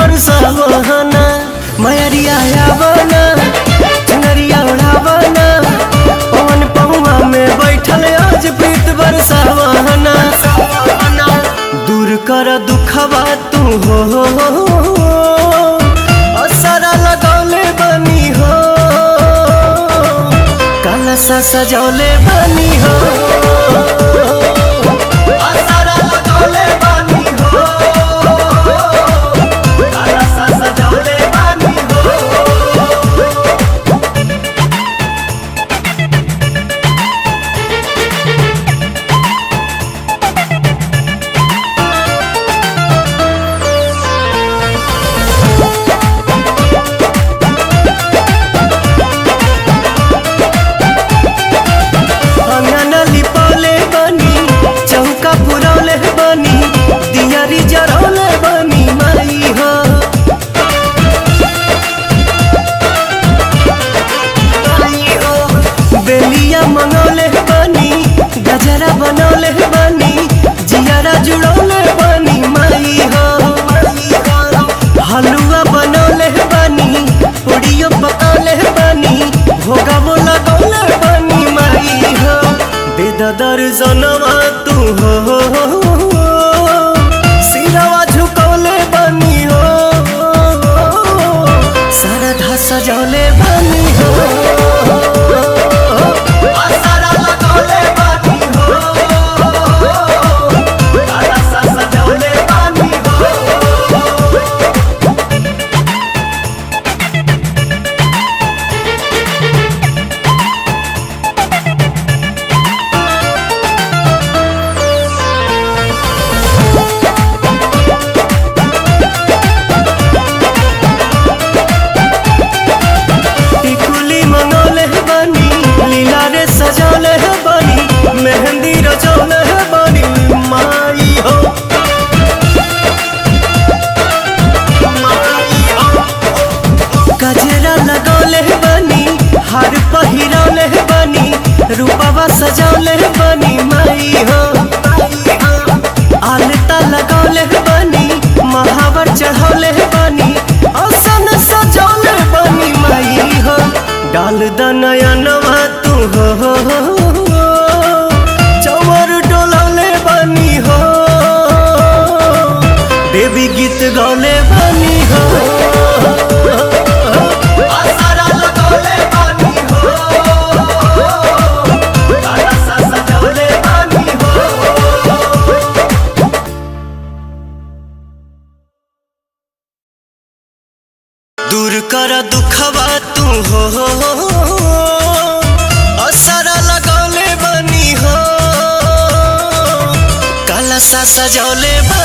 बरसावना मयरिया आवना चुनरिया उड़ावना पवन पहुआ में बैठल आज प्रीत बरसावना दूर कर दुखवा तू हो असरा लगौले बनी हो कलसा सजौले बनी हो असरा लगौले बनी हो कलसा सजौले बनी हो। बेलिया मंगौले बनी गजरा बनौले बनी जियारा जुड़ौले बनी माई हो हलुआ बनौले बनी पूड़ियो पकौले बनी भोगवो लगौले बनी माई हो बेद दर्जनवा तू हो सिरवा झुकौले बनी हो सरधा सजौले बनी हो सजौले बनी मेहंदी रचौले बनी माई हो गजरा लगौले बनी हार पहिरौले बनी रूपवा सजौले बनी माई हो आलता लगौले बनी महावर चढ़ौले बनी आसन सजौले बनी माई हो डाल दनयनवा तू हो चवर डोलौले बनी हो बेबी गीत गौले बनी हो असरा लगौले बनी हो कलसा सजौले बनी हो। दूर कर दुखवा तू हो असरा लगौले बनी हो कलसा सजौले बनी